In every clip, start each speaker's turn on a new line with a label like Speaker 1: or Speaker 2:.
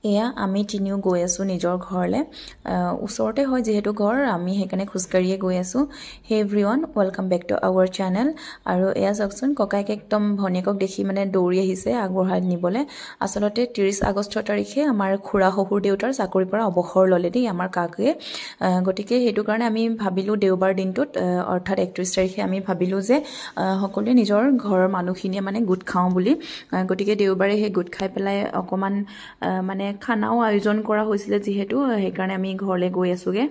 Speaker 1: এয়া আমি তিনিও গৈ আছোঁ নিজৰ ঘৰলৈ ওচৰতে হয় যিহেতু ঘৰ আমি সেইকাৰণে খোজকাঢ়িয়ে গৈ আছোঁ হে everyone welcome back to our channel আৰু এয়া চাওকচোন ককাইকে একদম ভনীয়েকক দেখি মানে দৌৰি আহিছে আগবঢ়াই নিবলৈ আচলতে 30 আগষ্ট তাৰিখে আমাৰ খুৰা শহুৰ দেউতাৰ চাকৰিৰ পৰা অৱসৰ ল'লে দেই আমাৰ কাকে গতিকে সেইটো কাৰণে আমি ভাবিলোঁ দেওবাৰ দিনটোত অৰ্থাৎ 31 তাৰিখে আমি ভাবিলোঁ যে সকলোৱে নিজৰ ঘৰৰ মানুহখিনিয়ে মানে গোট খাওঁ বুলি গতিকে দেওবাৰে সেই গোট খাই পেলাই অকণমান মানে খানাও আয়োজন কৰা হৈছিলে যিহেতু সেইকাৰণে আমি ঘৰলৈ গৈ আছোঁগৈ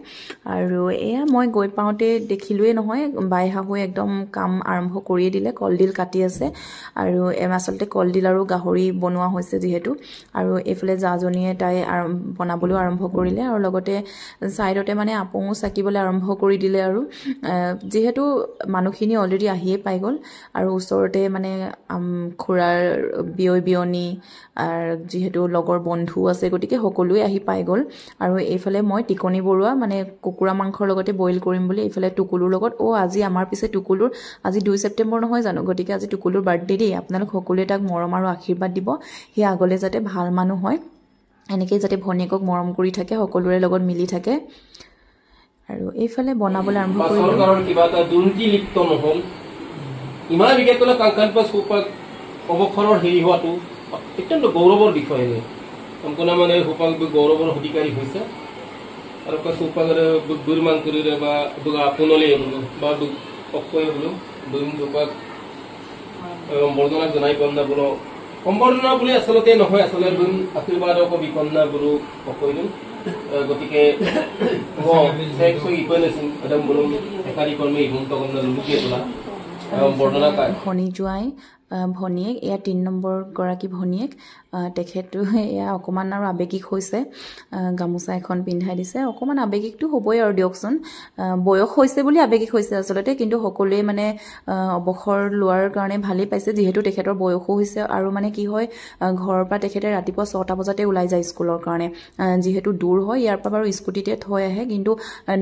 Speaker 1: আৰু এয়া মই গৈ পাওঁতে দেখিলোৱেই নহয় বাই শাহুৱে একদম কাম আৰম্ভ কৰিয়ে দিলে কলডিল কাটি আছে আৰু আচলতে কলডিল আৰু গাহৰি বনোৱা হৈছে যিহেতু আৰু এইফালে জাজনীয়ে তাই বনাবলৈ আৰম্ভ কৰিলে আৰু লগতে ছাইডতে মানে আপঙো চাকিবলৈ আৰম্ভ কৰি দিলে আৰু যিহেতু মানুহখিনি অলৰেডি আহিয়ে পাই গ'ল আৰু ওচৰতে মানে খুৰাৰ বিয়নী যিহেতু লগৰ বন্ধু আছে গতিকে সকলোৱে আহি পাই গ'ল আৰু এইফালে মই টিকনি বৰুৱা মানে কুকুৰা মাংসৰ লগতে বইল কৰিম বুলি এইফালে টুকুলুৰ লগত আজি আমাৰ পিছে টুকুলুৰ আজি 2 ছেপ্টেম্বৰ নহয় জানো গতিকে আজি টুকুলুৰ বাৰ্থডে দেই আপোনালোক সকলোৱে তাক মৰম আৰু আশীৰ্বাদ দিব সি আগলৈ যাতে ভাল মানুহ হয় এনেকেই যাতে ভনীয়েকক মৰম কৰি থাকে সকলোৰে লগত মিলি থাকে আৰু এইফালে বনাবলৈ আৰম্ভ কৰিলোঁ চৰকাৰৰ কিবা এটা দুৰ্নীতি লিপ্ত নহল ইমান বিকেতলৈ কাংকান পাছ অৱসৰৰ হেৰি হোৱাটো অত্যন্ত গৌৰৱৰ বিষয় সম্পূৰ্ণ মানে সোপাক গৌৰৱৰ অধিকাৰী হৈছে আৰু সোপাকেৰে দুৰ্মান কৰি বা আপোনলে বা অক্ষয় বোলো দুপাক সম্বৰ্ধনা জনাই পান্না বোলো সম্বৰ্ধনা বুলি আচলতে নহয় আচলতে দুন আশীৰ্বাদক বিকন্যা বোলো অক্ষয় গতিকে একদম বোলো একাৰি কৰ্মী হিমন্ত কন্যা লুলুকিয়ে তোলা বৰ্ণনা পায় ভনী জোৱাই ভনীয়েক এয়া 3 নম্বৰ গৰাকী ভনীয়েক তেখেতো এয়া অকণমান আৰু আৱেগিক হৈছে গামোচা এখন পিন্ধাই দিছে অকণমান আৱেগিকটো হ'বই আৰু দিয়কচোন বয়স হৈছে বুলি আৱেগিক হৈছে আচলতে কিন্তু সকলোৱে মানে অৱসৰ লোৱাৰ কাৰণে ভালেই পাইছে যিহেতু তেখেতৰ বয়সো হৈছে আৰু মানে কি হয় ঘৰৰ পৰা তেখেতে ৰাতিপুৱা 6টা বজাতে ওলাই যায় স্কুলৰ কাৰণে যিহেতু দূৰ হয় ইয়াৰ পৰা বাৰু স্কুটিতে থৈ আহে কিন্তু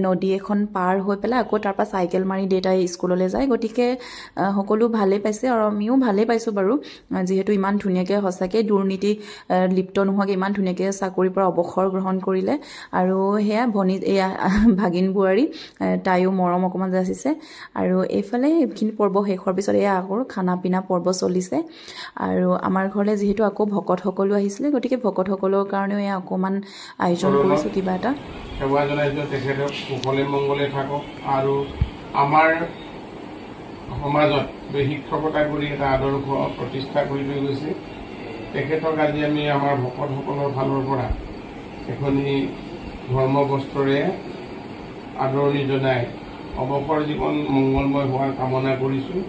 Speaker 1: নদী এখন পাৰ হৈ পেলাই আকৌ তাৰ পৰা চাইকেল মাৰি দেউতাই স্কুললৈ যায় গতিকে সকলো ভালেই পাইছে আৰু আমিও ভালেই পাইছোঁ বাৰু যিহেতু ইমান ধুনীয়াকৈ সঁচাকৈ দুৰ্নীতি লিপ্ত নোহোৱাকৈ ইমান ধুনীয়াকৈ চাকৰিৰ পৰা অৱসৰ গ্ৰহণ কৰিলে আৰু সেয়া ভনী এয়া ভাগিন বোৱাৰী তাইও মৰম অকণমান যাচিছে আৰু এইফালে এইখিনি পৰ্ব শেষ হোৱাৰ পিছত এয়া আকৌ খানা পিনা পৰ্ব চলিছে আৰু আমাৰ ঘৰলৈ যিহেতু আকৌ ভকতসকলো আহিছিলে গতিকে ভকতসকলৰ কাৰণেও এয়া অকণমান আয়োজন কৰিছোঁ কিবা এটা সেৱা জনাইছোঁ তেখেতক কুশলে মংগলে থাকক আৰু আমাৰ সমাজত শিক্ষকতা কৰি এটা আদৰ্শ প্ৰতিষ্ঠা কৰি লৈ গৈছে তেখেতক আজি আমি আমাৰ ভকতসকলৰ ফালৰ পৰা এখনি ধৰ্ম বস্ত্ৰৰে আদৰণি জনাই অৱসৰ জীৱন মংগলময় হোৱাৰ কামনা কৰিছোঁ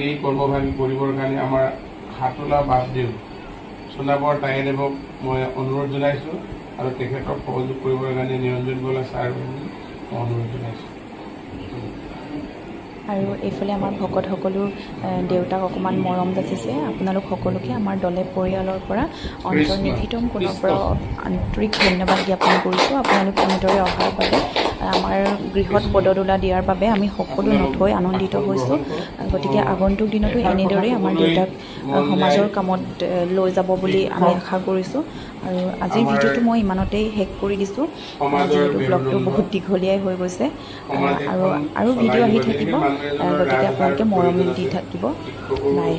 Speaker 1: এই কৰ্মভাগী কৰিবৰ কাৰণে আমাৰ হাতোলা বাপদেউ সোণাবৰ তাইদেৱক মই অনুৰোধ জনাইছোঁ আৰু তেখেতক সহযোগ কৰিবৰ কাৰণে নিৰঞ্জন গলা ছাৰ মই অনুৰোধ জনাইছোঁ আৰু এইফালে আমাৰ ভকতসকলো দেউতাক অকণমান মৰম যাচিছে আপোনালোক সকলোকে আমাৰ দলে পৰিয়ালৰ পৰা অন্তৰ্নিহিতম কোণৰ পৰা আন্তৰিক ধন্যবাদ জ্ঞাপন কৰিছোঁ আপোনালোক এনেদৰে অহাৰ বাবে আমাৰ গৃহত পদদোলা দিয়াৰ বাবে আমি সকলো নথৈ আনন্দিত হৈছোঁ গতিকে আগন্তুক দিনতো এনেদৰেই আমাৰ দেউতাক সমাজৰ কামত লৈ যাব বুলি আমি আশা কৰিছোঁ আৰু আজিৰ ভিডিঅ'টো মই ইমানতেই শেষ কৰি দিছোঁ যিহেতু ব্লগটো বহুত দীঘলীয়াই হৈ গৈছে আৰু ভিডিঅ' আহি থাকিব গতিকে আপোনালোকে মৰম দি থাকিব বাই